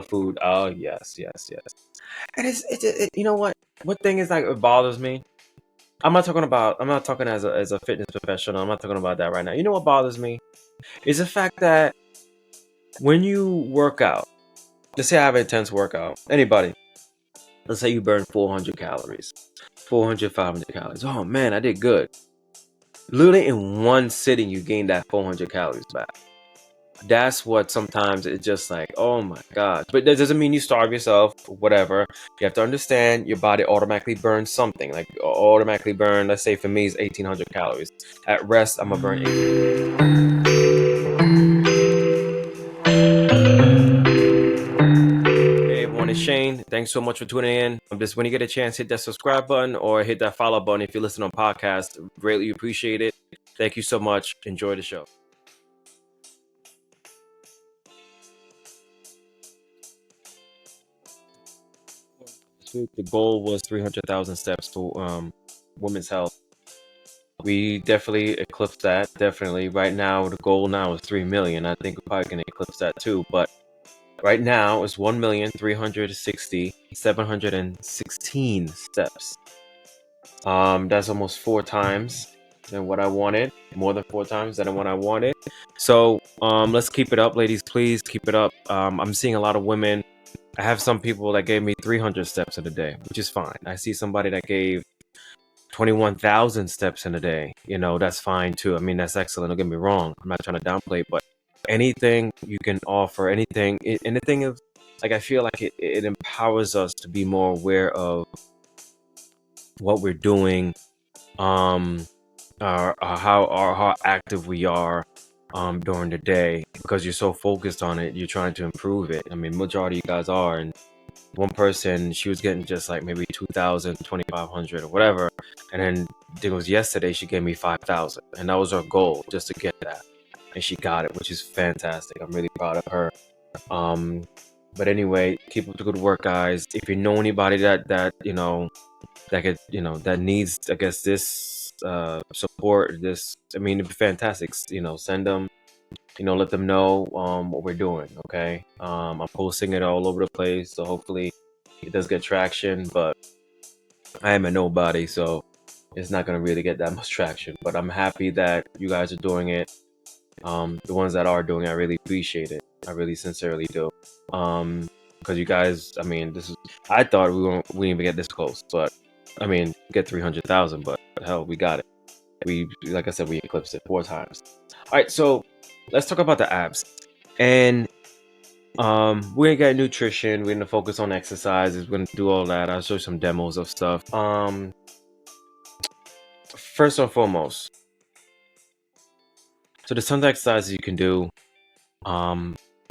food. Oh yes, yes, yes. And you know what? What thing is like it bothers me? I'm not talking as a fitness professional. I'm not talking about that right now. You know what bothers me? Is the fact that when you work out, let's say I have an intense workout, anybody, let's say you burn 400 calories, 400, 500 calories. Oh man, I did good. Literally in one sitting, you gain that 400 calories back. That's what sometimes it's just like, oh my gosh. But that doesn't mean you starve yourself, whatever. You have to understand your body automatically burns something. Like automatically burn, let's say for me, is 1800 calories. At rest, I'm gonna burn 1800. Hey everyone, it's Shane. Thanks so much for tuning in. Just when you get a chance, hit that subscribe button or hit that follow button if you listen on podcast. Greatly appreciate it. Thank you so much. Enjoy the show. The goal was 300,000 steps for women's health. We definitely eclipsed that. Definitely. Right now, the goal now is 3 million. I think we're probably going to eclipse that too. But right now, it's 1,360,716 steps. That's almost 4 times than what I wanted. More than 4 times than what I wanted. So let's keep it up, ladies. Please keep it up. I'm seeing a lot of women. I have some people that gave me 300 steps in a day, which is fine. I see somebody that gave 21,000 steps in a day. You know, that's fine too. I mean, that's excellent. Don't get me wrong. I'm not trying to downplay, but anything you can offer, anything is like, I feel like it empowers us to be more aware of what we're doing, how active we are during the day, because you're so focused on it, you're trying to improve it. I mean, majority of you guys are. And one person, she was getting just like maybe 2,000, 2,500 or whatever, and then it was yesterday she gave me 5,000, and that was her goal, just to get that, and she got it, which is fantastic. I'm really proud of her. But anyway, keep up the good work, guys. If you know anybody that you know that could, that needs, I guess, this support, this, I mean, it'd be fantastic. Send them, let them know what we're doing. Okay. I'm posting it all over the place, so hopefully it does get traction. But I am a nobody, so it's not gonna really get that much traction. But I'm happy that you guys are doing it. The ones that are doing it, I really appreciate it. I really sincerely do. Because you guys, I mean, I thought we didn't even get this close, but I mean, get 300,000, but hell, we got it. Like I said, we eclipsed it 4 times. All right, so let's talk about the abs. And we're gonna get nutrition, we're gonna focus on exercises, we're gonna do all that. I'll show you some demos of stuff. First and foremost, so there's some exercises you can do.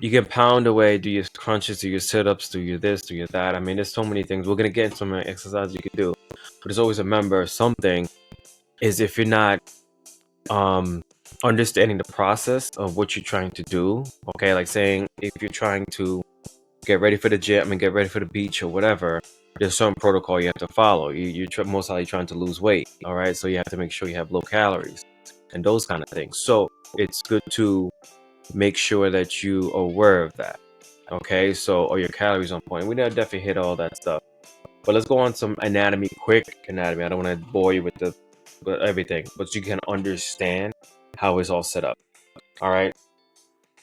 You can pound away, do your crunches, do your sit-ups, do your this, do your that. I mean, there's so many things. We're gonna get into some exercises you can do, but just always remember something is, if you're not understanding the process of what you're trying to do, okay, like saying if you're trying to get ready for the gym and get ready for the beach or whatever, there's some protocol you have to follow. You're most likely trying to lose weight, all right, so you have to make sure you have low calories and those kind of things. So it's good to make sure that you are aware of that, okay, so are your calories on point. We gotta definitely hit all that stuff, but let's go on some anatomy, quick anatomy. I don't want to bore you with everything, but you can understand how it's all set up. All right,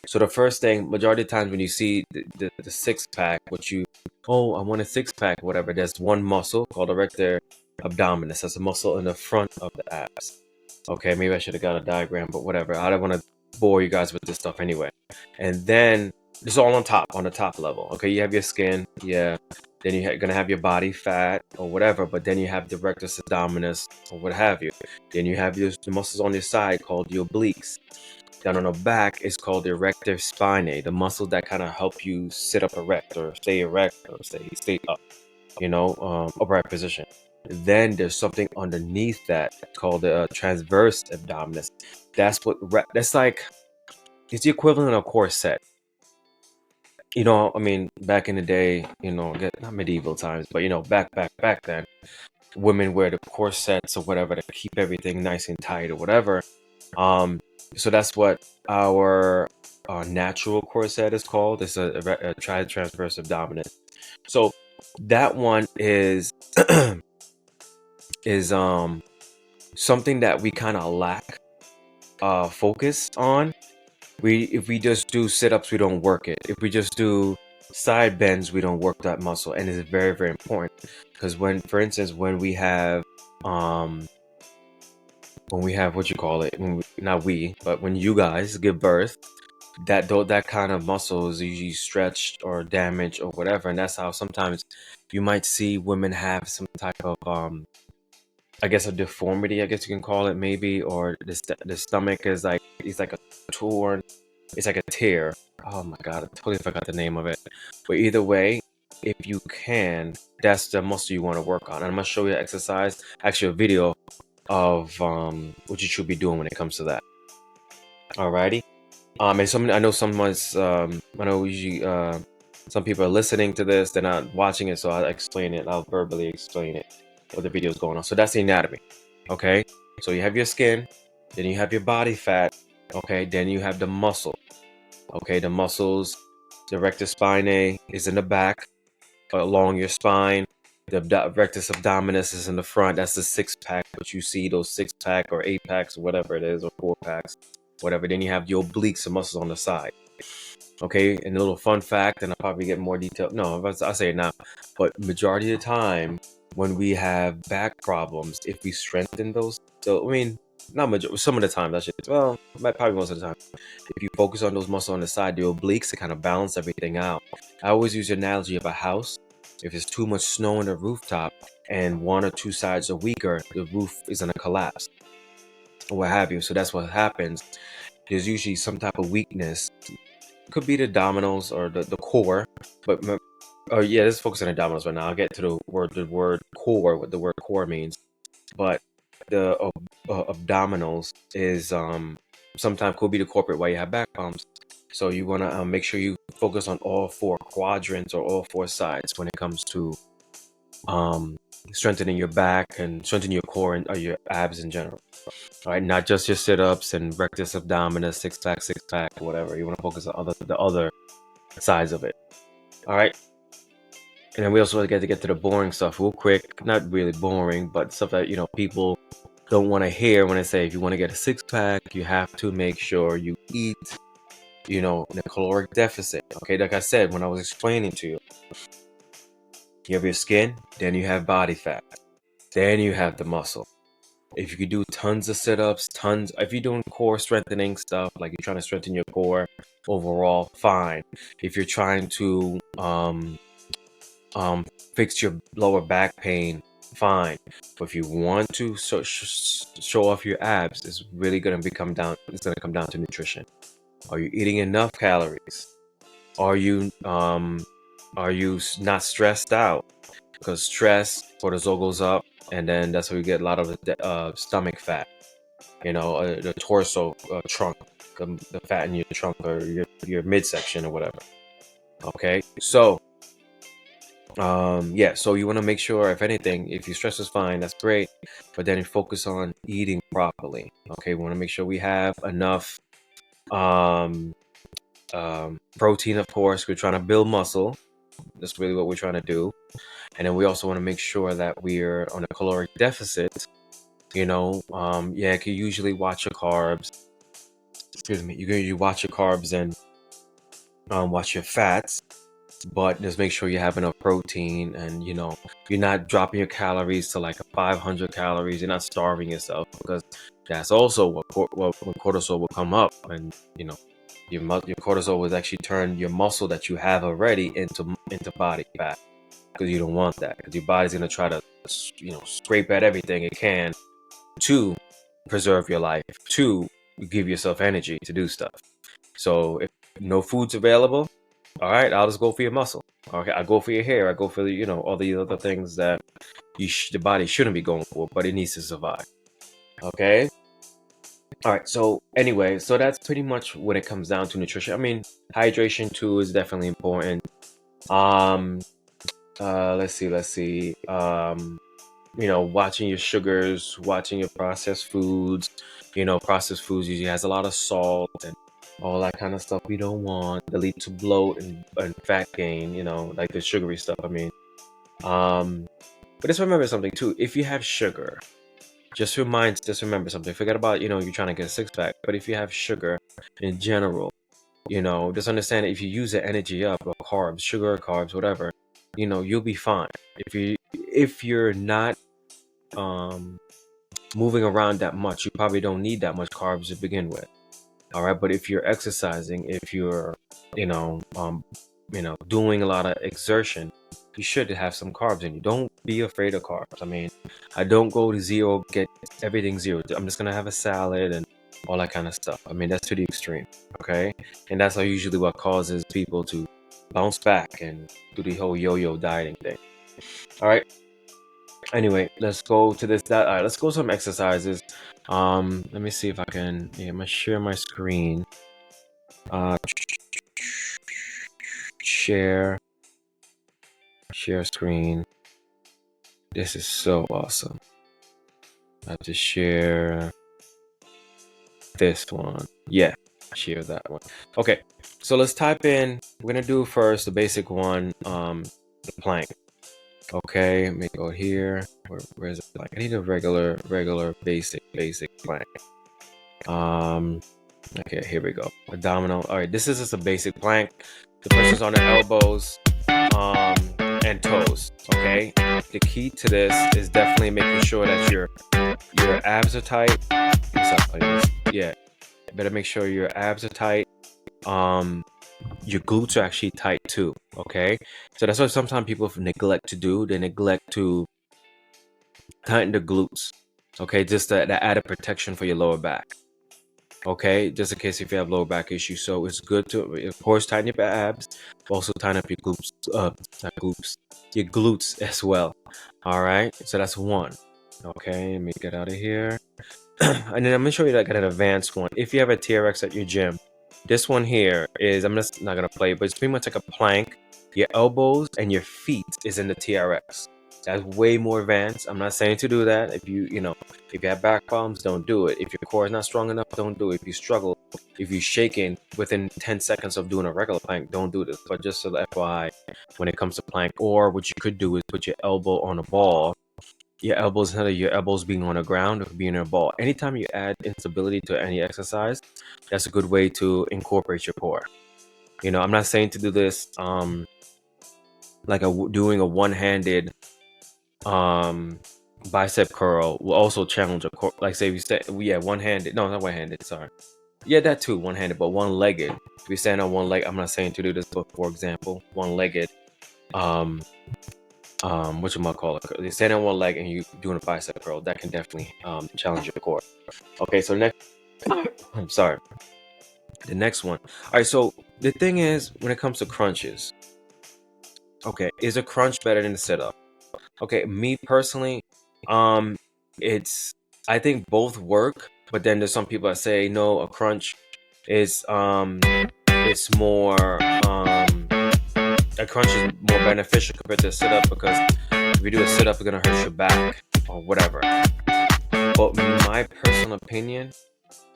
so the first thing, majority of times when you see the six-pack, I want a six-pack, whatever, there's one muscle called erector abdominis. That's a muscle in the front of the abs. Okay, maybe I should have got a diagram, but whatever. I don't want to bore you guys with this stuff anyway. And then it's all on the top level. Okay, you have your skin, yeah. Then you're gonna have your body fat or whatever, but then you have the rectus abdominis or what have you. Then you have the muscles on your side called your obliques. Down on the back is called the erector spinae, the muscle that kind of help you sit up erect or stay up, upright position. Then there's something underneath that called the transverse abdominis. That's like, it's the equivalent of corset. I mean, back in the day, not medieval times, but back then, women wear the corsets or whatever to keep everything nice and tight or whatever. So that's what our natural corset is called. It's a tri-transverse abdominis. So that one is is something that we kind of lack focus on. If we just do sit-ups, we don't work it. If we just do side bends, we don't work that muscle, and it's very, very important. Because for instance, when we have what you call it, not we, but when you guys give birth, that kind of muscle is usually stretched or damaged or whatever, and that's how sometimes you might see women have some type of I guess a deformity, I guess you can call it, maybe, or the stomach is like it's like a torn, it's like a tear. Oh my god, I totally forgot the name of it. But either way, if you can, that's the muscle you want to work on. And I'm gonna show you an exercise, actually a video of what you should be doing when it comes to that. Alrighty. And I know I know usually some people are listening to this, they're not watching it, so I'll explain it. I'll verbally explain it what the video is going on. So that's the anatomy. Okay. So you have your skin, then you have your body fat. Okay. Then you have the muscle. Okay. The muscles, the rectus spinae is in the back, along your spine. The rectus abdominis is in the front. That's the six pack, but you see those six pack or eight packs, or whatever it is, or four packs, whatever. Then you have your obliques and muscles on the side. Okay, and a little fun fact, and I'll probably get more detail. No, I'll say it now. But majority of the time, when we have back problems, if we strengthen those, so I mean, not majority, some of the time, that shit. Well, probably most of the time, if you focus on those muscles on the side, the obliques, to kind of balance everything out. I always use the analogy of a house. If there's too much snow on the rooftop and one or two sides are weaker, the roof is gonna collapse, or what have you. So that's what happens. There's usually some type of weakness. Could be the dominoes or the core, but oh yeah, let's focus on the dominoes right now. I'll get to the word core, what the word core means. But the abdominals is sometimes could be the corporate why you have back problems. So you want to make sure you focus on all four quadrants or all four sides when it comes to strengthening your back and strengthening your core and your abs in general. All right, not just your sit-ups and rectus abdominis, six pack, whatever. You want to focus on the other sides of it. All right, and then we also get to the boring stuff real quick. Not really boring, but stuff that people don't want to hear when I say if you want to get a six pack, you have to make sure you eat, in a caloric deficit. Okay, like I said when I was explaining to you, you have your skin, then you have body fat, then you have the muscle. If you could do tons of sit-ups, if you're doing core strengthening stuff, like you're trying to strengthen your core overall, fine. If you're trying to fix your lower back pain, fine. But if you want to show off your abs, it's really gonna come down to nutrition. Are you eating enough calories? Are you not stressed out? Because stress, cortisol goes up, and then that's where you get a lot of the stomach fat. The torso trunk, the fat in your trunk or your midsection or whatever. Okay, so yeah, so you want to make sure, if anything, if your stress is fine, that's great, but then you focus on eating properly. Okay, we want to make sure we have enough protein. Of course, we're trying to build muscle. That's really what we're trying to do. And then we also want to make sure that we're on a caloric deficit. Yeah, you can usually watch your carbs. Excuse me. You can usually watch your carbs and watch your fats, but just make sure you have enough protein, and you're not dropping your calories to like 500 calories. You're not starving yourself, because that's also when cortisol will come up, and your cortisol will actually turn your muscle that you have already into body fat, because you don't want that, because your body's going to try to scrape at everything it can to preserve your life, to give yourself energy to do stuff. So if no food's available, all right, I'll just go for your muscle. Okay, I go for your hair. I go for all the other things that the body shouldn't be going for, but it needs to survive. Okay. All right. So anyway, so that's pretty much when it comes down to nutrition. I mean, hydration too is definitely important. Let's see. Watching your sugars, watching your processed foods. Processed foods usually has a lot of salt and all that kind of stuff we don't want, that lead to bloat and fat gain, you know, like the sugary stuff. I mean, but just remember something too. If you have sugar, just remember something. Forget about, you know, you're trying to get a six pack, but if you have sugar in general, you know, just understand that if you use the energy up or carbs, sugar or carbs, whatever, you know, you'll be fine. If you're not moving around that much, you probably don't need that much carbs to begin with. All right, but if you're exercising, if you're, you know, doing a lot of exertion, you should have some carbs in you. Don't be afraid of carbs. I mean, I don't go to zero, get everything zero. I'm just gonna have a salad and all that kind of stuff. I mean, that's to the extreme, okay? And that's usually what causes people to bounce back and do the whole yo-yo dieting thing. All right. Anyway, let's go to this. All right, let's go some exercises. Let me see if I can. Yeah, I'm gonna share my screen. Uh, share screen. This is so awesome. I have to share this one. Yeah, share that one. Okay, so let's type in. We're gonna do first the basic one. The plank. Okay, let me go here. Where is it? Like, I need a regular, basic plank. Okay, here we go. Abdominal. All right, this is just a basic plank. The person's on the elbows, and toes. Okay. The key to this is definitely making sure that your abs are tight. Yeah, better make sure your abs are tight. Your glutes are actually tight too. Okay, so that's what sometimes people neglect to do. They neglect to tighten the glutes. Okay, just that added protection for your lower back. Okay, just in case if you have lower back issues. So it's good to, of course, tighten up your abs, but also tighten up your glutes, your glutes as well. All right, so that's one. Okay, let me get out of here. And then I'm gonna show you like an advanced one. If you have a TRX at your gym, this one here is, I'm just not gonna play, but it's pretty much like a plank. Your elbows and your feet is in the TRX. That's way more advanced. I'm not saying to do that. If you have back problems, don't do it. If your core is not strong enough, don't do it. If you struggle, if you're shaking within 10 seconds of doing a regular plank, don't do this. But just so the FYI, when it comes to plank, or what you could do is put your elbow on a ball. Your elbows, instead of your elbows being on the ground, or being in a ball. Anytime you add instability to any exercise, that's a good way to incorporate your core. You know, I'm not saying to do this like doing a one-handed bicep curl will also challenge a core. Like say one-handed. No, not one-handed. Sorry. Yeah, that too, one-handed, but one-legged. If you stand on one leg, I'm not saying to do this, but for example, one-legged. What you might call it? You stand on one leg and you doing a bicep curl. That can definitely challenge your core. Okay, so next. I'm sorry. The next one. All right. So the thing is, when it comes to crunches, okay, is a crunch better than a sit-up? Okay, me personally, it's, I think both work, but then there's some people that say no, a crunch is it's more a crunch is more beneficial compared to a sit up, because if you do a sit up, it's gonna hurt your back or whatever. But my personal opinion,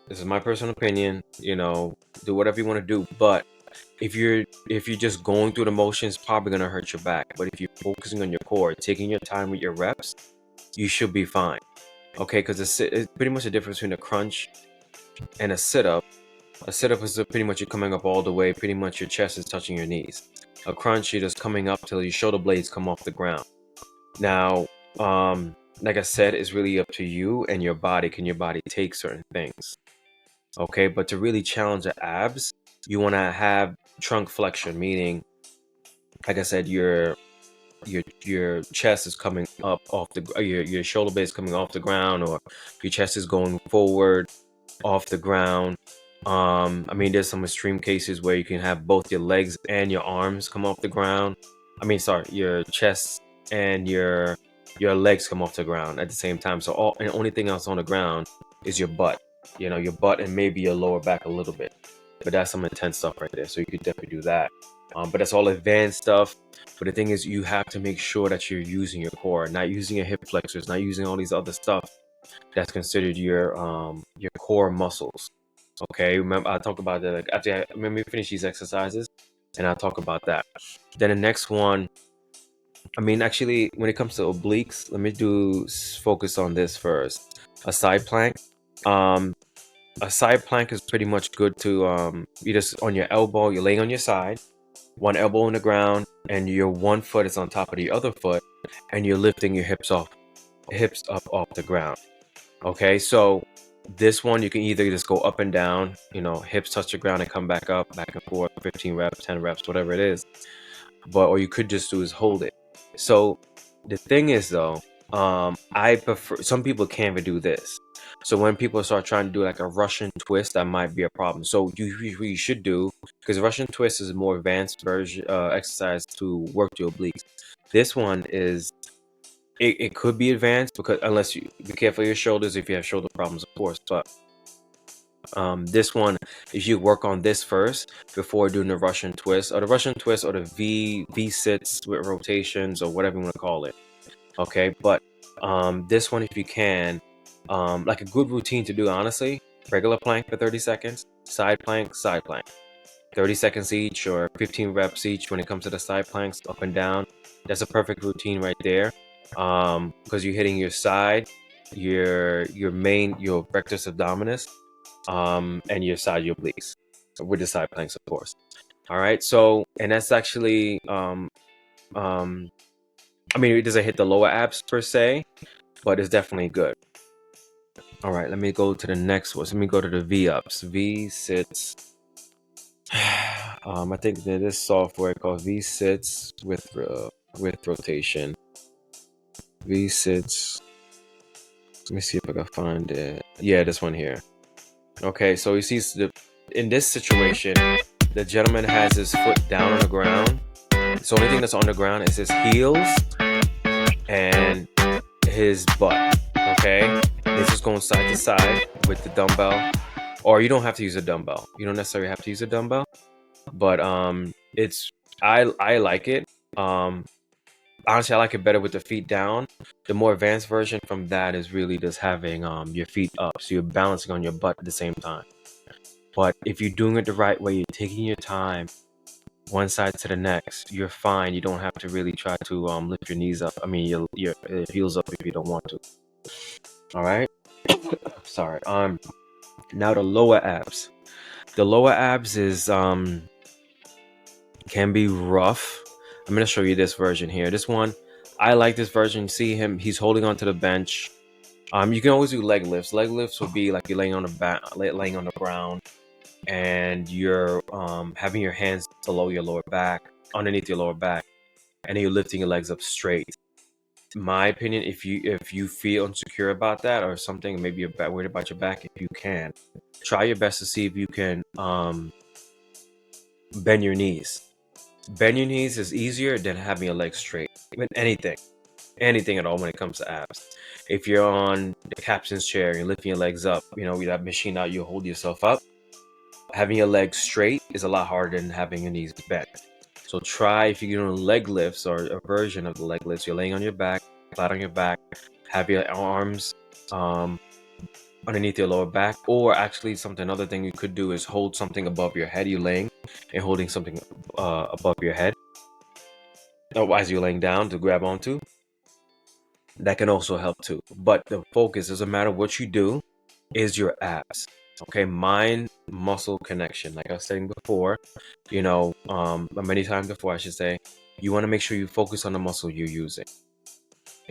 this is my personal opinion, you know, do whatever you want to do, but if you're just going through the motions, probably gonna hurt your back. But if you're focusing on your core, taking your time with your reps, you should be fine. Okay, because it's pretty much the difference between a crunch and a sit-up. A sit-up is pretty much you're coming up all the way, pretty much your chest is touching your knees. A crunch, you're just coming up till your shoulder blades come off the ground. Now, like I said, it's really up to you and your body. Can your body take certain things? Okay, but to really challenge the abs, you want to have trunk flexion, meaning, like I said, your chest is coming up off the your shoulder blades coming off the ground, or your chest is going forward off the ground. I mean, there's some extreme cases where you can have both your legs and your arms come off the ground. I mean, sorry, your chest and your legs come off the ground at the same time. So and the only thing else on the ground is your butt. You know, your butt and maybe your lower back a little bit. But that's some intense stuff right there. So you could definitely do that. But that's all advanced stuff. But the thing is, you have to make sure that you're using your core, not using your hip flexors, not using all these other stuff that's considered your core muscles. Okay, remember I'll talk about that like, after let me finish these exercises, and I'll talk about that. Then the next one, I mean, actually, when it comes to obliques, let me focus on this first. A side plank. Um, a side plank is pretty much good to you just on your elbow, you're laying on your side, one elbow on the ground, and your one foot is on top of the other foot, and you're lifting your hips up off the ground. Okay, so this one you can either just go up and down, hips touch the ground and come back up, back and forth, 15 reps, 10 reps, whatever it is. But or you could just do is hold it. So the thing is though, I prefer, some people can't even do this. So when people start trying to do like a Russian twist, that might be a problem. So you should do, because Russian twist is a more advanced version exercise to work your obliques. This one is it could be advanced, because unless you be careful of your shoulders if you have shoulder problems, of course. But this one, if you work on this first before doing the Russian twist or the V sits with rotations or whatever you want to call it. Okay, but this one, if you can, like a good routine to do, honestly, regular plank for 30 seconds, side plank, 30 seconds each or 15 reps each when it comes to the side planks, up and down. That's a perfect routine right there, because you're hitting your side, your rectus abdominis, and your side, your obliques, with the side planks, of course. All right, so, and that's actually, I mean, it doesn't hit the lower abs per se, but it's definitely good. All right, let me go to the next one. Let me go to the V ups, V sits. I think that this software called V sits with rotation. V sits. Let me see if I can find it. Yeah, this one here. Okay, so you see in this situation, the gentleman has his foot down on the ground. So the only thing that's on the ground is his heels and his butt. Okay, this is going side to side with the dumbbell, or you don't have to use a dumbbell. You don't necessarily have to use a dumbbell, but it's I like it. Honestly, I like it better with the feet down. The more advanced version from that is really just having your feet up, so you're balancing on your butt at the same time. But if you're doing it the right way, you're taking your time, one side to the next, you're fine. You don't have to really try to lift your knees up. I mean, your heels up if you don't want to. All right. Sorry. Now the lower abs. The lower abs is can be rough. I'm gonna show you this version here. This one, I like this version. See him? He's holding onto the bench. You can always do leg lifts. Leg lifts would be like you're laying on laying on the ground, and you're having your hands below your lower back, underneath your lower back, and then you're lifting your legs up straight. In my opinion, if you feel insecure about that or something, maybe you're worried about your back, if you can, try your best to see if you can bend your knees. Bend your knees is easier than having your legs straight. Even anything at all when it comes to abs. If you're on the captain's chair and you're lifting your legs up, with that machine out, you hold yourself up. Having your legs straight is a lot harder than having your knees bent. So try, if you're doing leg lifts or a version of the leg lifts, you're laying on your back, flat on your back, have your arms underneath your lower back, or actually another thing you could do is hold something above your head. You're laying and holding something above your head as you're laying down to grab onto. That can also help too. But the focus, doesn't matter what you do, is your abs. Okay, mind muscle connection. Like I was saying before, many times before, I should say, you want to make sure you focus on the muscle you're using.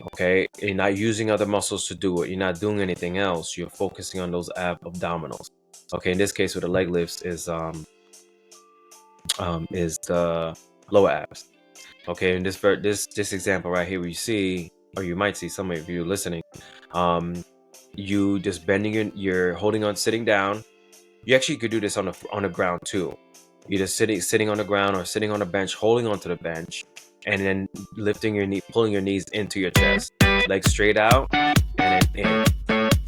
Okay, you're not using other muscles to do it. You're not doing anything else. You're focusing on those abdominals. Okay, in this case, with the leg lifts is the lower abs. Okay, in this example right here, we see, or you might see, some of you listening, you just bending you're holding on, sitting down. You actually could do this on the ground too. You're just sitting on the ground or sitting on a bench, holding onto the bench, and then lifting your knee, pulling your knees into your chest, legs straight out, and then in.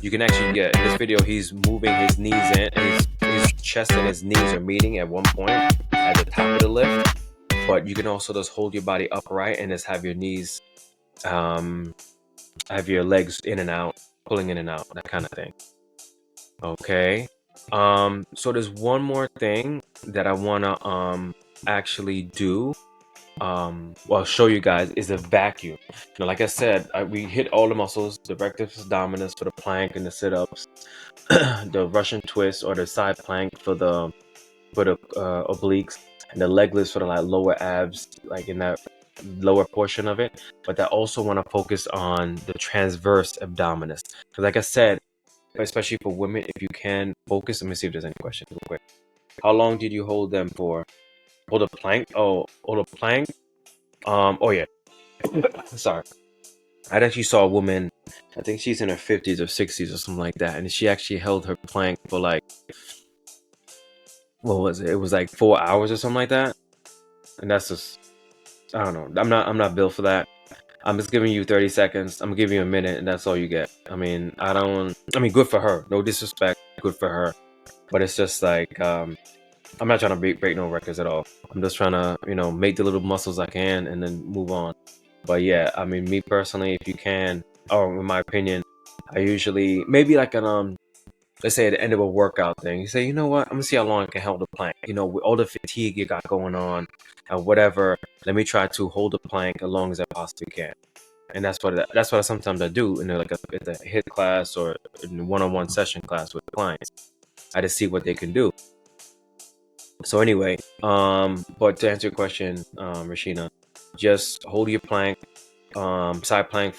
You can actually get in this video. He's moving his knees in, and his chest and his knees are meeting at one point at the top of the lift. But you can also just hold your body upright and just have your knees, have your legs in and out, pulling in and out, that kind of thing. Okay. So there's one more thing that I wanna actually do. Well, show you guys is a vacuum. Now, like I said, we hit all the muscles: the rectus abdominis for the plank and the sit-ups, the Russian twist or the side plank for the obliques, and the leg lifts for the like lower abs, like in that lower portion of it. But I also want to focus on the transverse abdominis, because like I said, especially for women, if you can focus. Let me see if there's any questions real quick. How long did you hold them for? Hold a plank? Oh, hold a plank. Oh yeah. Sorry. I actually saw a woman. I think she's in her 50s or 60s or something like that, and she actually held her plank for like, what was it? It was like 4 hours or something like that. And that's just, I don't know. I'm not built for that. I'm just giving you 30 seconds. I'm gonna give you a minute, and that's all you get. I mean, good for her. No disrespect. Good for her. But it's just like, I'm not trying to break no records at all. I'm just trying to, make the little muscles I can and then move on. But yeah, I mean, me personally, if you can, or in my opinion, I usually, maybe like an, let's say at the end of a workout thing, you say, you know what, I'm gonna see how long I can hold the plank. With all the fatigue you got going on and whatever, let me try to hold the plank as long as I possibly can. And that's what sometimes I do in like at a hit class or in a one-on-one session class with clients. I just see what they can do. So anyway, but to answer your question, Rashina, just hold your plank, side plank,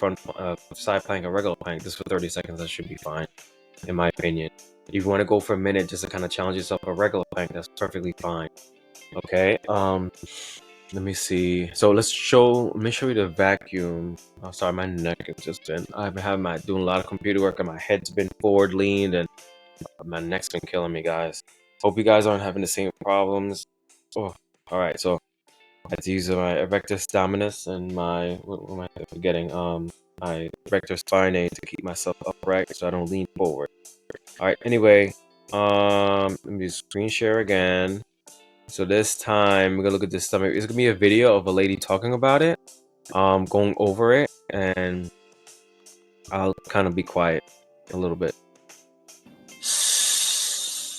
side plank, a regular plank, just for 30 seconds. That should be fine, in my opinion. If you want to go for a minute just to kind of challenge yourself, a regular plank, that's perfectly fine. Okay. Let me see. So let me show you the vacuum. Oh, sorry, my neck has just been. I've been doing a lot of computer work, and my head's been forward leaned, and my neck's been killing me, guys. Hope you guys aren't having the same problems. Oh, all right. So I have to use my erectus dominus and my what am I forgetting? My erector spinae to keep myself upright so I don't lean forward. All right. Anyway, let me screen share again. So this time we're gonna look at the stomach. It's gonna be a video of a lady talking about it, going over it, and I'll kind of be quiet a little bit.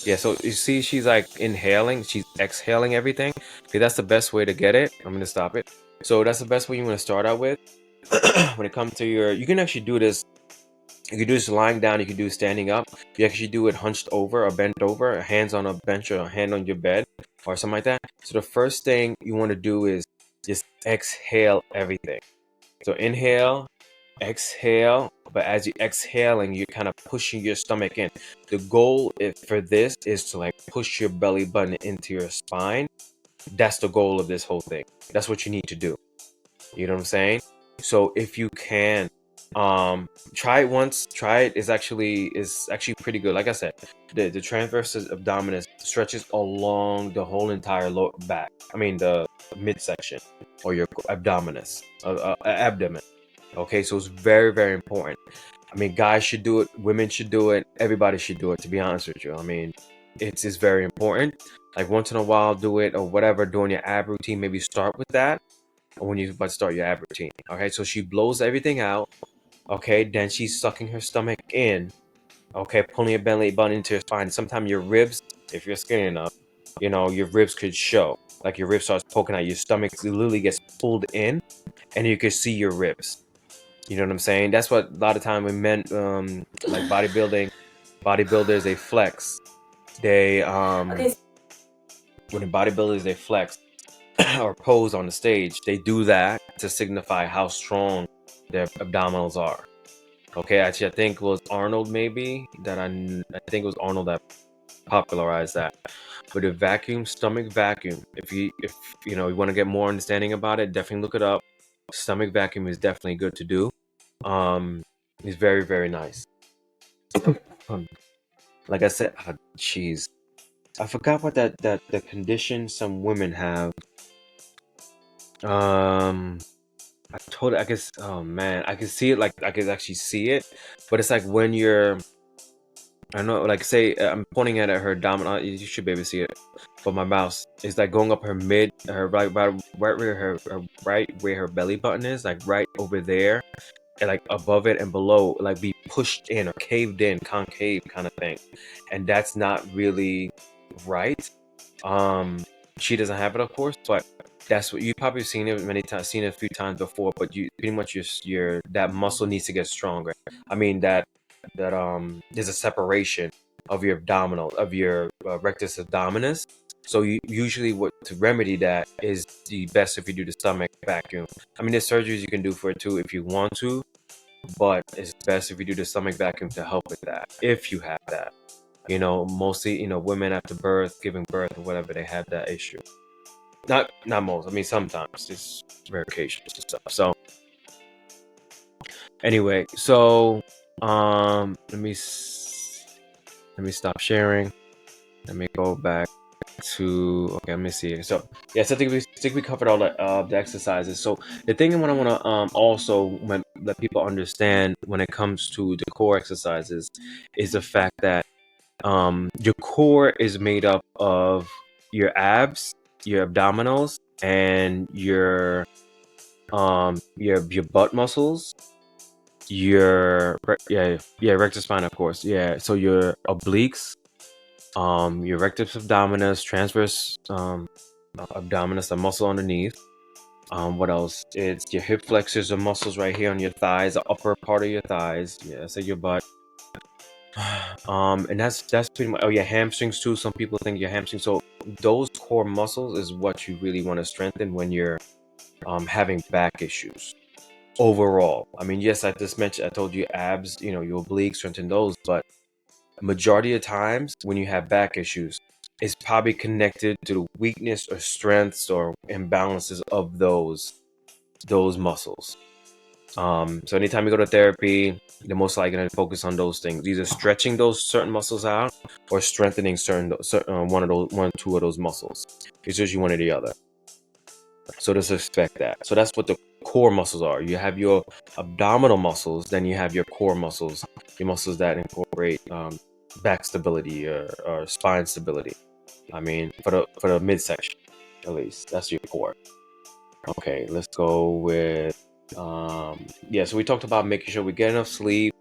Yeah, so you see she's like inhaling, she's exhaling everything. Okay, that's the best way to get it. I'm gonna stop it. So that's the best way you want to start out with. When it comes to you can actually do this. You can do this lying down, you can do it standing up. You actually do it hunched over or bent over, hands on a bench or a hand on your bed or something like that. So the first thing you want to do is just exhale everything. So inhale, exhale, but as you're exhaling, you're kind of pushing your stomach in. The goal for this is to like push your belly button into your spine. That's the goal of this whole thing. That's what you need to do. You know what I'm saying? So if you can, try it once. Try it. Is actually pretty good. Like I said, the transverse abdominis stretches along the whole entire lower back. I mean the midsection or your abdominis, abdomen. Okay, so it's very, very important. I mean, guys should do it, women should do it, everybody should do it, to be honest with you. I mean, it's very important. Like once in a while, do it or whatever, doing your ab routine, maybe start with that when you about to start your ab routine. Okay, so she blows everything out. Okay, then she's sucking her stomach in. Okay, pulling your belly button into your spine. Sometimes your ribs, if you're skinny enough, your ribs could show. Like your ribs starts poking out. Your stomach literally gets pulled in, and you can see your ribs. You know what I'm saying? That's what a lot of time when men, like bodybuilders, they flex. They Okay. when the bodybuilders they flex or pose on the stage, they do that to signify how strong their abdominals are. Okay, actually, I think it was Arnold maybe I think it was Arnold that popularized that. But the vacuum, stomach vacuum, if you want to get more understanding about it, definitely look it up. Stomach vacuum is definitely good to do. It's very, very nice. Like I said, jeez, I forgot what that the condition some women have. I guess, oh man, I can see it, like I can actually see it, but it's like when you're, I don't know, like say I'm pointing at her abdominal, you should be able to see it, but my mouse is like going up her right where her right where her belly button is, like right over there. like above it and below, like be pushed in or caved in, concave kind of thing, and that's not really right. Um, she doesn't have it, of course, but that's what you probably seen it many times, seen it a few times before. But you pretty much your that muscle needs to get stronger. I mean that there's a separation of your abdominal of your rectus abdominis. So you usually what to remedy that is the best if you do the stomach vacuum. I mean, there's surgeries you can do for it too if you want to, but it's best if you do the stomach vacuum to help with that if you have that. Mostly, women after birth, giving birth or whatever, they have that issue. Not most. I mean, sometimes it's rare occasions and stuff. So anyway, so let me stop sharing. Let me go back to okay. Let me see. So yes, I think we covered all the exercises. So the thing what I want to also let people understand when it comes to the core exercises is the fact that your core is made up of your abs, your abdominals, and your butt muscles, yeah, rectus spine, of course, yeah. So your obliques, your rectus abdominis, transverse abdominis, the muscle underneath. What else? It's your hip flexors, the muscles right here on your thighs, the upper part of your thighs. Yeah, so your butt. And that's pretty much. Oh yeah, hamstrings too. Some people think your hamstrings. So those core muscles is what you really want to strengthen when you're having back issues. Overall, I mean, yes, I just mentioned. I told you abs. Your obliques, strengthen those. But majority of times when you have back issues, it's probably connected to the weakness or strengths or imbalances of those muscles. So anytime you go to therapy, they're most likely going to focus on those things, either stretching those certain muscles out or strengthening certain one or two of those muscles. It's usually one or the other. So just expect that. So that's what the core muscles are. You have your abdominal muscles, then you have your core muscles, your muscles that incorporate back stability or spine stability. I mean, for the midsection, at least that's your core. Okay, let's go with yeah. So we talked about making sure we get enough sleep,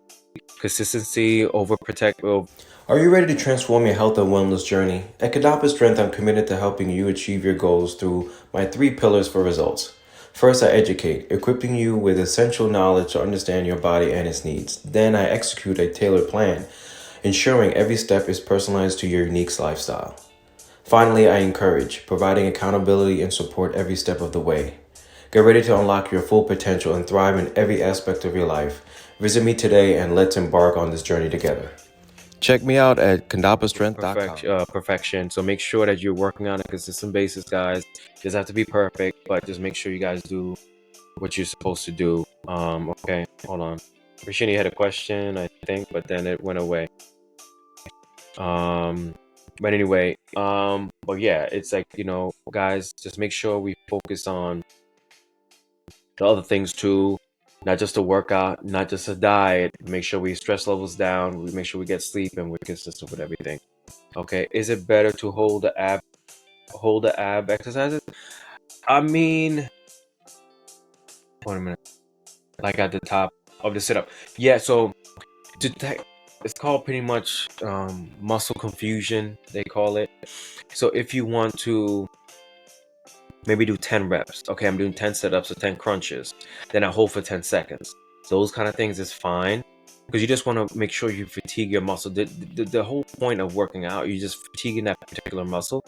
consistency, overprotect. Are you ready to transform your health and wellness journey? At Condappa Strength, I'm committed to helping you achieve your goals through my 3 pillars for results. First, I educate, equipping you with essential knowledge to understand your body and its needs. Then, I execute a tailored plan, ensuring every step is personalized to your unique lifestyle. Finally, I encourage, providing accountability and support every step of the way. Get ready to unlock your full potential and thrive in every aspect of your life. Visit me today and let's embark on this journey together. Check me out at condappastrength.com. Perfection. So make sure that you're working on a consistent basis, guys. It doesn't have to be perfect, but just make sure you guys do what you're supposed to do. Okay, hold on. Rashini had a question, I think, but then it went away. But anyway, but yeah, it's like, guys, just make sure we focus on the other things too, not just a workout, not just a diet. Make sure we stress levels down, we make sure we get sleep, and we're consistent with everything. Okay, is it better to hold the ab exercises? I mean, wait a minute, like at the top of the sit-up. Yeah, so it's called pretty much muscle confusion, they call it. So if you want to maybe do 10 reps, okay, I'm doing 10 sit-ups or 10 crunches, then I hold for 10 seconds. Those kind of things is fine, because you just want to make sure you fatigue your muscle. The whole point of working out, you're just fatiguing that particular muscle,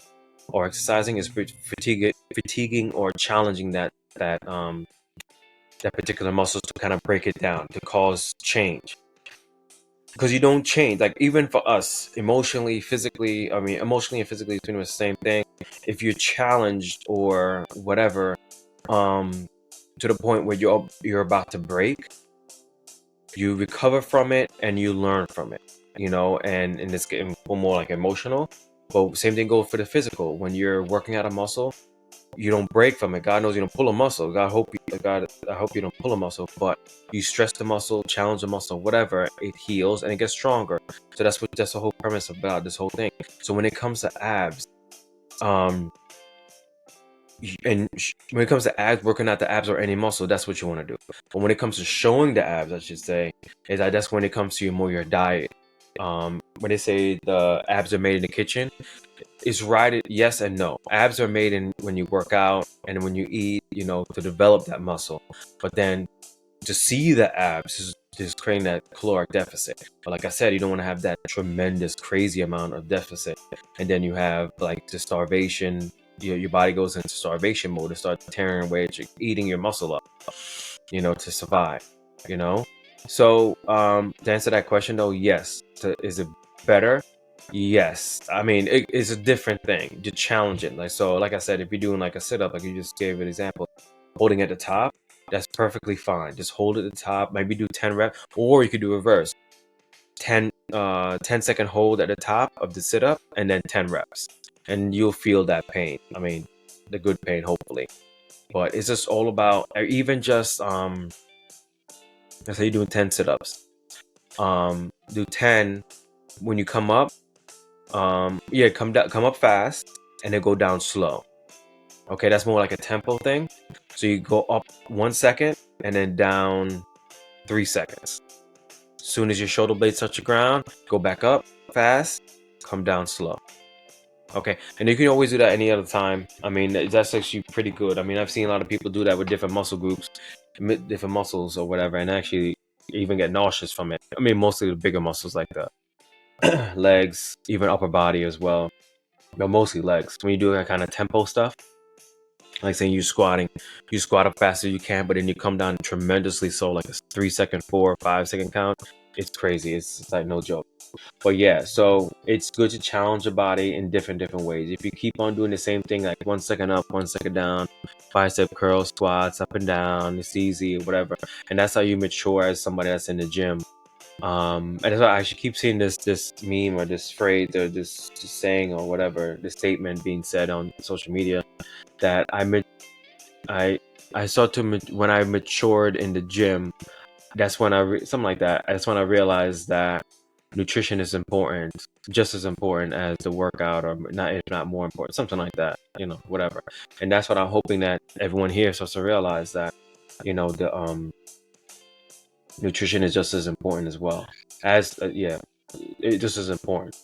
or exercising is fatiguing or challenging that particular muscle to kind of break it down, to cause change. Because you don't change, like even for us, emotionally, physically, I mean, emotionally and physically it's pretty much the same thing. If you're challenged or whatever, to the point where you're about to break, you recover from it and you learn from it, and it's getting more like emotional. But same thing goes for the physical. When you're working out a muscle, you don't break from it. God knows you don't pull a muscle. I hope you don't pull a muscle, but you stress the muscle, challenge the muscle, whatever, it heals and it gets stronger. So that's the whole premise about this whole thing. So when it comes to abs, when it comes to abs, working out the abs or any muscle, that's what you want to do. But when it comes to showing the abs, I should say, is that that's when it comes to your diet. When they say the abs are made in the kitchen, it's right. Yes and no. Abs are made in when you work out and when you eat, to develop that muscle. But then to see the abs is creating that caloric deficit. But like I said, you don't want to have that tremendous, crazy amount of deficit, and then you have like the starvation. Your body goes into starvation mode and starts tearing away at eating your muscle up, to survive. You know, so to answer that question though, yes. Is it better? Yes. I mean, it's a different thing. You challenge it. Like I said, if you're doing like a sit up, like you just gave an example, holding at the top, that's perfectly fine. Just hold at the top, maybe do 10 reps, or you could do reverse. 10-second hold at the top of the sit up and then 10 reps. And you'll feel that pain. I mean, the good pain, hopefully. But it's just all about, or even just, let's say you're doing 10 sit ups. Do 10 when you come up. Come up fast and then go down slow. Okay, that's more like a tempo thing. So you go up 1 second and then down 3 seconds. As soon as your shoulder blades touch the ground, go back up fast, come down slow. Okay, and you can always do that any other time. I mean, that's actually pretty good. I mean, I've seen a lot of people do that with different muscle groups, different muscles or whatever, and actually even get nauseous from it. I mean, mostly the bigger muscles like the legs, even upper body as well, but mostly legs. When you do that kind of tempo stuff, like saying you're squatting, you squat up fast as you can, but then you come down tremendously slow, like a 3 second, 4 or 5 second count. It's crazy. It's like no joke. But yeah, so it's good to challenge your body in different ways. If you keep on doing the same thing, like 1 second up, 1 second down, bicep curls, squats, up and down, it's easy, whatever. And that's how you mature as somebody that's in the gym. And that's why I actually keep seeing this meme or this phrase or this saying or whatever, this statement being said on social media that I start to when I matured in the gym. That's when something like that. That's when I realized that nutrition is important, just as important as the workout, or not, if not more important, something like that. Whatever. And that's what I'm hoping that everyone here starts to realize, that the nutrition is just as important as well as it's just as important.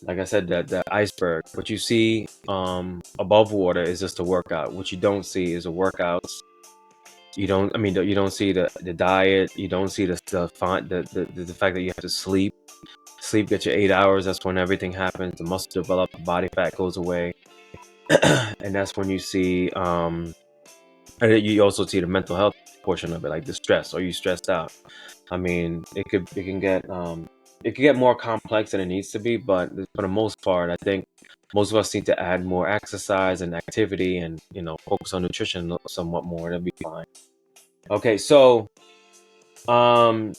Like I said, that the iceberg, what you see above water is just a workout. What you don't see is the workouts. You don't see the diet. You don't see the fact that you have to sleep, get your 8 hours. That's when everything happens. The muscle develop, the body fat goes away. And that's when you see and you also see the mental health portion of it, like the stress. Are you stressed out? I mean, it can get more complex than it needs to be, but for the most part, I think most of us need to add more exercise and activity, and focus on nutrition somewhat more, and it'll be fine. Okay, so I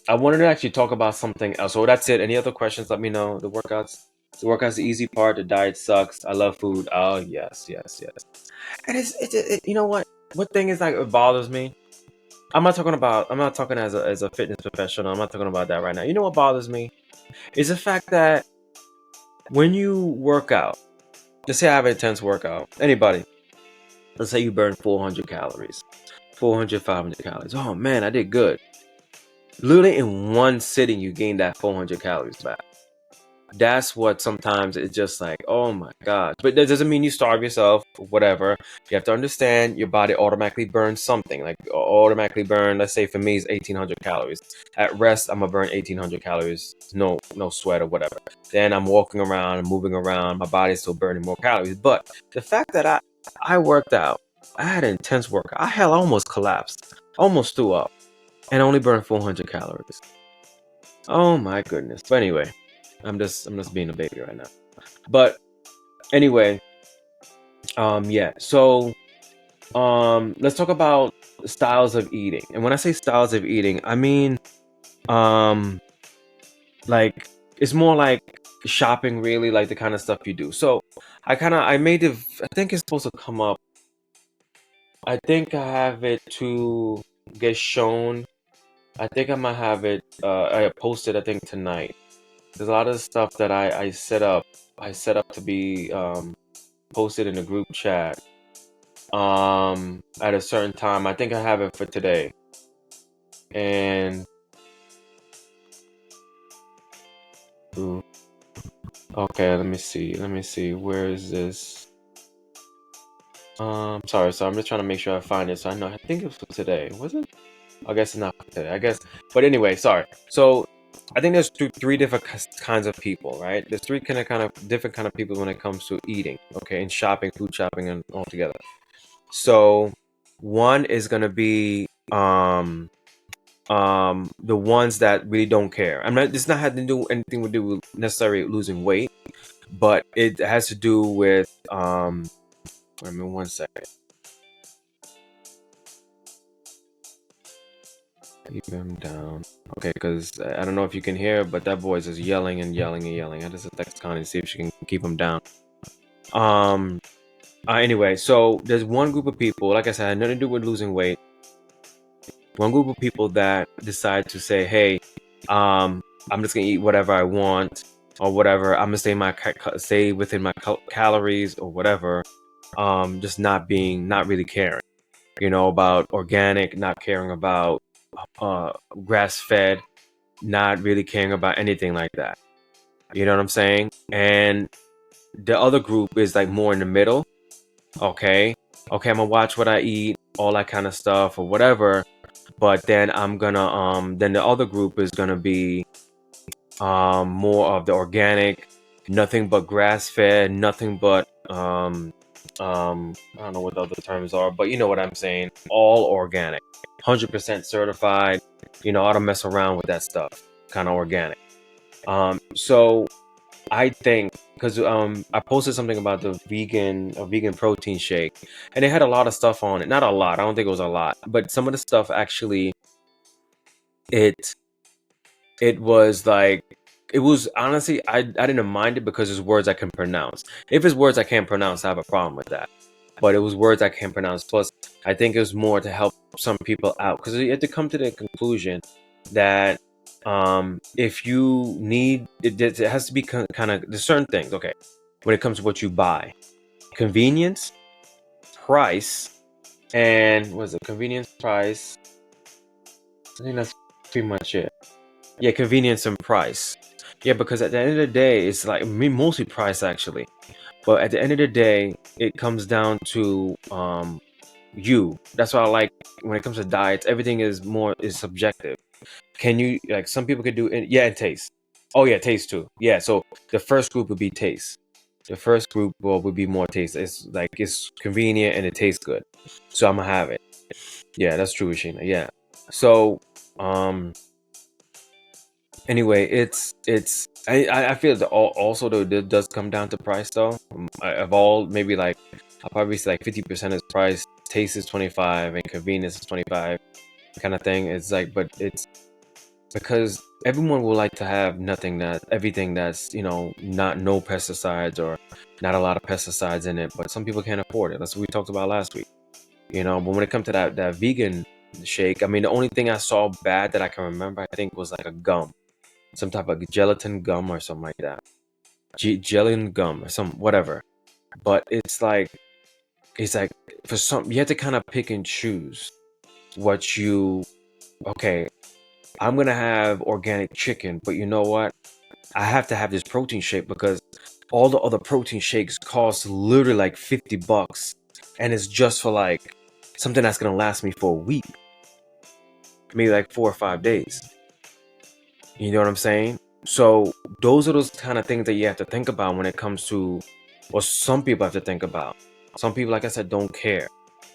wanted to actually talk about something else. So that's it. Any other questions? Let me know. The workouts the easy part. The diet sucks. I love food. Oh yes. And you know what thing is like, it bothers me. I'm not talking as a fitness professional. I'm not talking about that right now. You know what bothers me is the fact that when you work out, just say I have an intense workout. Anybody, let's say you burn 400 calories, 400, 500 calories. Oh man, I did good. Literally in one sitting, you gain that 400 calories back. That's what sometimes it's just like, oh my gosh. But that doesn't mean you starve yourself or whatever. You have to understand your body automatically burns something. Like automatically burn, let's say for me, is 1,800 calories. At rest, I'm going to burn 1,800 calories. No sweat or whatever. Then I'm walking around and moving around. My body's still burning more calories. But the fact that I worked out, I had an intense workout. I almost collapsed. Almost threw up. And only burned 400 calories. Oh my goodness. But anyway, I'm just being a baby right now. But anyway, yeah. So let's talk about styles of eating. And when I say styles of eating, I mean like it's more like shopping, really, like the kind of stuff you do. So I think it's supposed to come up. I think I have it to get shown. I think I might have it I posted, I think, tonight. There's a lot of stuff that I set up to be posted in the group chat. at a certain time. I think I have it for today. And ooh, okay, let me see. Let me see. Where is this? Sorry, so I'm just trying to make sure I find it. So I know I think it was for today. Was it? I guess it's not for today. I guess. But anyway, sorry. So I think there's three different kinds of people, right? There's three kind of different kind of people when it comes to eating, okay, and shopping, food shopping, and all together. So one is gonna be the ones that really don't care. I'm not. It's not had to do anything to do with necessarily losing weight, but it has to do with Wait a minute, 1 second. Keep him down. Okay, because I don't know if you can hear, but that boy's just yelling and yelling and yelling. I just text Connie to see if she can keep him down. Um. Anyway, so there's one group of people, like I said, had nothing to do with losing weight. One group of people that decide to say, "Hey, I'm just gonna eat whatever I want, or whatever. I'm gonna stay within my calories or whatever. Just not really caring, about organic, not caring about grass fed, not really caring about anything like that. You know what I'm saying? And the other group is like more in the middle. Okay, okay, I'm gonna watch what I eat, all that kind of stuff or whatever. But then then the other group is gonna be more of the organic, nothing but grass fed, nothing but I don't know what the other terms are, but you know what I'm saying, all organic, 100% certified. I don't mess around with that stuff, kind of organic. So I think because I posted something about the vegan protein shake, and it had a lot of stuff on it. Not a lot, I don't think it was a lot, but some of the stuff actually, it it was like, it was honestly, I didn't mind it because it's words I can pronounce. If it's words I can't pronounce, I have a problem with that. But it was words I can't pronounce. Plus, I think it was more to help some people out because you have to come to the conclusion that if you need it has to be kind of, there's certain things. Okay, when it comes to what you buy, convenience, price, and what is it? Convenience, price. I think that's pretty much it. Yeah, convenience and price. Yeah, because at the end of the day, it's like me mostly price actually. But at the end of the day, it comes down to you. That's why I like when it comes to diets, everything is subjective. Can you, like, some people could do it, yeah, and taste. Oh yeah, taste too. Yeah, so the first group would be taste. The first group would be more taste. It's like it's convenient and it tastes good. So I'm gonna have it. Yeah, that's true, Sheena. Yeah. So um anyway, it's I feel that also though it does come down to price though. Of all, maybe like I'll probably say like 50% is price, taste is 25, and convenience is 25, kind of thing. It's like, but it's because everyone will like to have everything that's not no pesticides or not a lot of pesticides in it. But some people can't afford it. That's what we talked about last week. But when it comes to that vegan shake, I mean, the only thing I saw bad that I can remember, I think, was like a gum, some type of gelatin gum or something like that. Gelatin gum or some whatever. But it's like for some, you have to kind of pick and choose what you. Okay, I'm gonna have organic chicken, but you know what? I have to have this protein shake because all the other protein shakes cost literally like $50, and it's just for like something that's gonna last me for a week, maybe like 4 or 5 days. You know what I'm saying? So those are those kind of things that you have to think about when it comes to, or some people have to think about. Some people, like I said, don't care.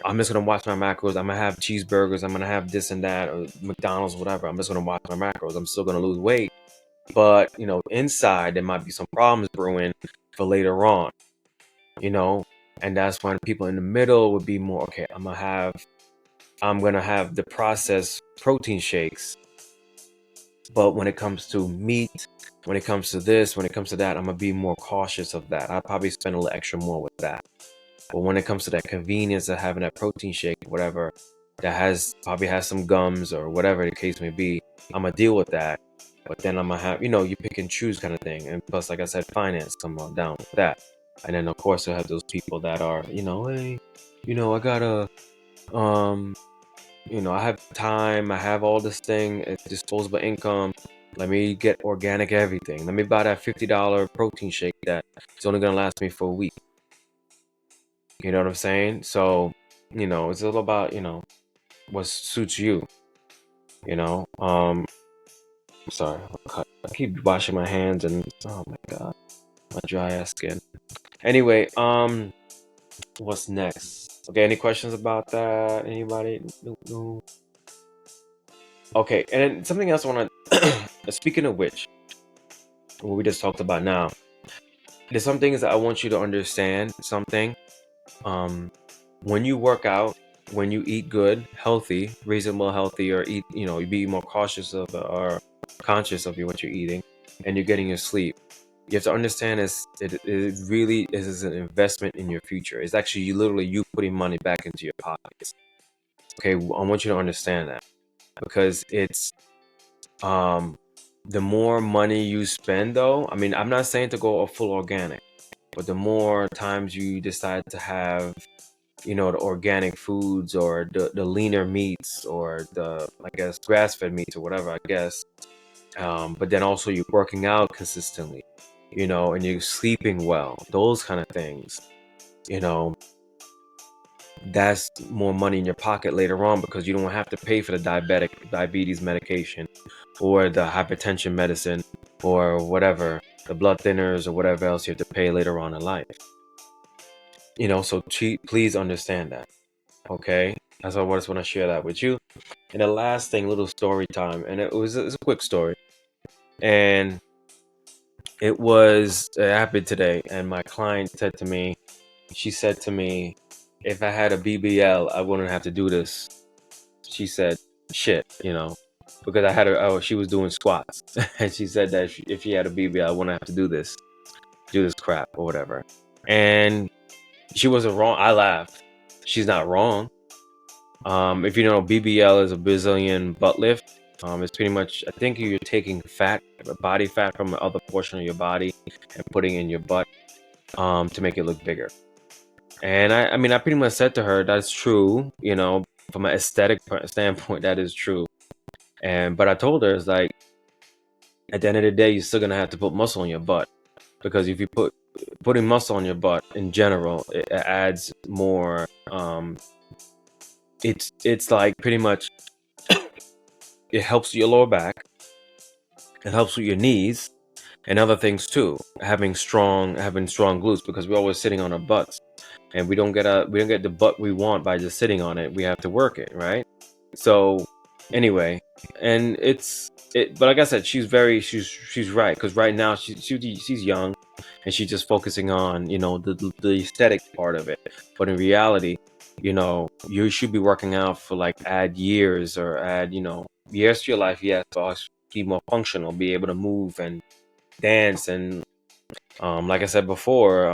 I'm just gonna watch my macros. I'm gonna have cheeseburgers. I'm gonna have this and that, or McDonald's, whatever. I'm just gonna watch my macros. I'm still gonna lose weight, but inside there might be some problems brewing for later on. You know, and that's when people in the middle would be more okay. I'm gonna have the processed protein shakes, but when it comes to meat, when it comes to this, when it comes to that, I'm gonna be more cautious of that. I'll probably spend a little extra more with that. But when it comes to that convenience of having that protein shake, whatever, that probably has some gums or whatever the case may be, I'm gonna deal with that. But then I'm gonna have, you pick and choose kind of thing. And plus, like I said, finance, I'm down with that. And then of course you have those people that are, hey, I gotta, um, I have time, I have all this thing, it's disposable income. Let me get organic everything. Let me buy that $50 protein shake that it's only gonna last me for a week. You know what I'm saying? So, it's all about, what suits you, you know. Sorry, I keep washing my hands and oh my god, my dry ass skin. Anyway, what's next? Okay, any questions about that? Anybody? No, no. Okay, and then something else I want to. Speaking of which, what we just talked about now, there's some things that I want you to understand. Something, um, when you work out, when you eat good, healthy, reasonable, healthy, or eat, you be more cautious of or conscious of what you're eating, and you're getting your sleep. You have to understand it really is an investment in your future. It's actually you putting money back into your pockets. Okay, I want you to understand that because it's the more money you spend though, I mean, I'm not saying to go a full organic, but the more times you decide to have, the organic foods or the leaner meats or the, I guess, grass-fed meats or whatever, I guess. But then also you're working out consistently, and you're sleeping well, those kind of things, you know, that's more money in your pocket later on because you don't have to pay for the diabetes medication or the hypertension medicine or whatever, the blood thinners or whatever else you have to pay later on in life. So please understand that. Okay, that's why I just want to share that with you. And the last thing, little story time, and it's a quick story, and it happened today. And my client said to me, she said to me, if I had a BBL, I wouldn't have to do this. She said, shit, because she was doing squats, and she said that if she had a BBL, I wouldn't have to do this crap or whatever. And she wasn't wrong. I laughed. She's not wrong. If you know, BBL is a Brazilian butt lift. It's pretty much, I think you're taking body fat from the other portion of your body and putting in your butt to make it look bigger. And I mean, I pretty much said to her, that's true, from an aesthetic standpoint, that is true. But I told her, it's like, at the end of the day, you're still gonna have to put muscle on your butt because if you putting muscle on your butt in general, it adds more. It's like pretty much it helps your lower back, it helps with your knees and other things too. Having strong glutes because we're always sitting on our butts, and we don't get the butt we want by just sitting on it. We have to work it, right? So anyway, and but like I said, she's right because right now she's young and she's just focusing on the aesthetic part of it. But in reality, you should be working out for like add years or add years to your life. Yes, for us be more functional, be able to move and dance and like I said before,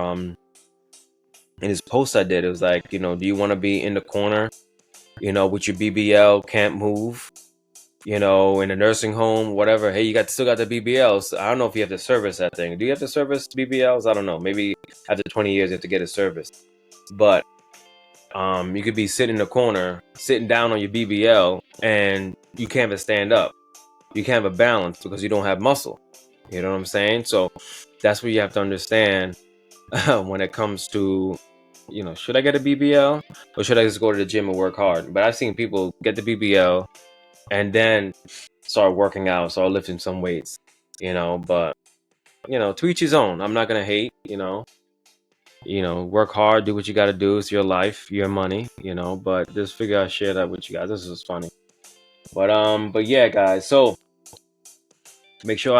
in this post I did, it was like, do you want to be in the corner, with your BBL, can't move, in a nursing home, whatever. Hey, you still got the BBLs. I don't know if you have to service that thing. Do you have to service BBLs? I don't know. Maybe after 20 years you have to get it serviced. But you could be sitting in the corner, sitting down on your BBL, and you can't even stand up. You can't have a balance because you don't have muscle. You know what I'm saying? So that's what you have to understand when it comes to, should I get a BBL or should I just go to the gym and work hard? But I've seen people get the BBL and then start working out, start lifting some weights, but, to each his own. I'm not going to hate, work hard, do what you got to do. It's your life, your money, but just figure out, share that with you guys. This is funny. But yeah, guys. So make sure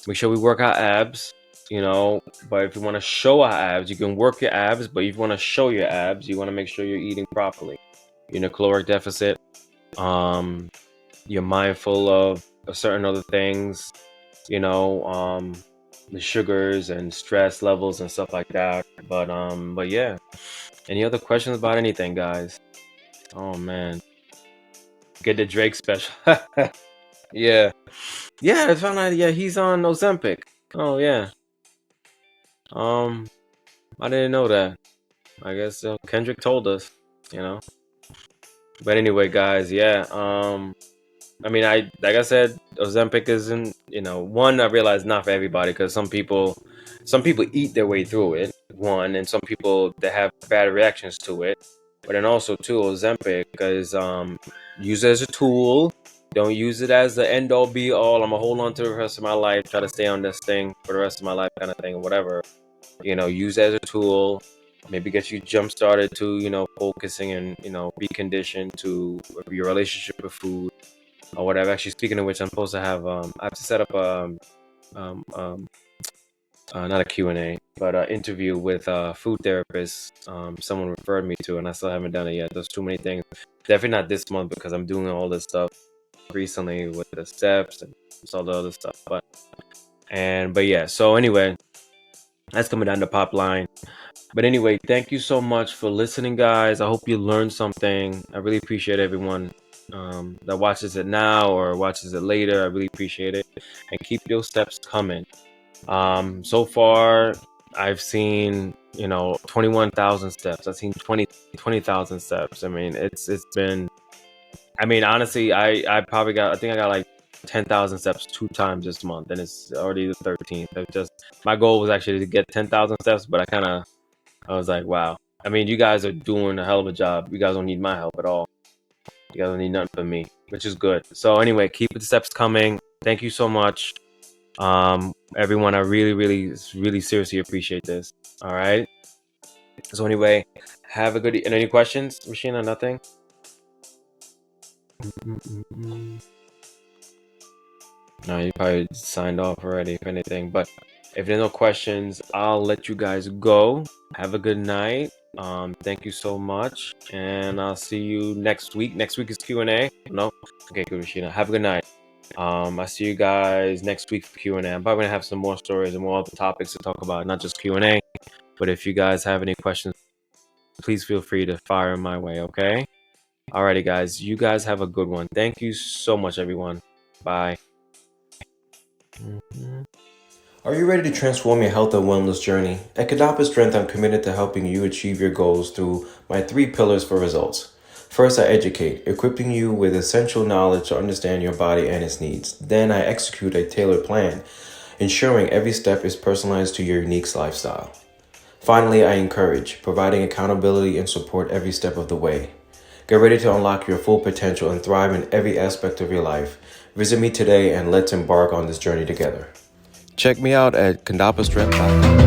make sure we work our abs, but if you want to show our abs, you can work your abs, but if you want to show your abs, you want to make sure you're eating properly. You're in a caloric deficit. You're mindful of certain other things, the sugars and stress levels and stuff like that. But yeah. Any other questions about anything, guys? Oh man. Get the Drake special. Yeah. Yeah, I found out, yeah, he's on Ozempic. Oh yeah. I didn't know that. I guess Kendrick told us, you know. But anyway, guys, yeah. I mean, I like I said, Ozempic isn't, one, I realize not for everybody because some people eat their way through it. One, and some people that have bad reactions to it. But then also too, Ozempic is use it as a tool. Don't use it as the end all be all. I'm gonna hold on to it the rest of my life. Try to stay on this thing for the rest of my life, kind of thing, or whatever. Use it as a tool. Maybe get you jump started to focusing and be conditioned to your relationship with food or whatever. Actually, speaking of which, I'm supposed to have I have to set up um, um, not a Q&A, but an interview with a food therapist. Someone referred me to, and I still haven't done it yet. There's too many things. Definitely not this month because I'm doing all this stuff recently with the steps and all the other stuff. But yeah. So anyway, that's coming down the pop line. But anyway, thank you so much for listening, guys. I hope you learned something. I really appreciate everyone that watches it now or watches it later. I really appreciate it. And keep those steps coming. So far, I've seen 21,000 steps. I've seen 20,000 steps. I mean, it's been. I mean, honestly, I probably got. I think I got like 10,000 steps 2 times this month, and it's already the 13th. It's just my goal was actually to get 10,000 steps, but I was like, wow. I mean, you guys are doing a hell of a job. You guys don't need my help at all. You guys don't need nothing from me, which is good. So anyway, keep the steps coming. Thank you so much. Everyone, I really, really, really seriously appreciate this. All right. So anyway, have a good. And any questions, Rashina? Nothing. No, you probably signed off already, if anything. But if there's no questions, I'll let you guys go. Have a good night. Thank you so much, and I'll see you next week. Next week is Q&A. No, okay, good, Rashina. Have a good night. I see you guys next week for Q&A. I'm probably gonna have some more stories and more other topics to talk about, not just Q&A. But if you guys have any questions, please feel free to fire them my way. Okay. Alrighty, guys. You guys have a good one. Thank you so much, everyone. Bye. Are you ready to transform your health and wellness journey? At Condappa Strength, I'm committed to helping you achieve your goals through my 3 pillars for results. First, I educate, equipping you with essential knowledge to understand your body and its needs. Then I execute a tailored plan, ensuring every step is personalized to your unique lifestyle. Finally, I encourage, providing accountability and support every step of the way. Get ready to unlock your full potential and thrive in every aspect of your life. Visit me today and let's embark on this journey together. Check me out at condappastrength.com.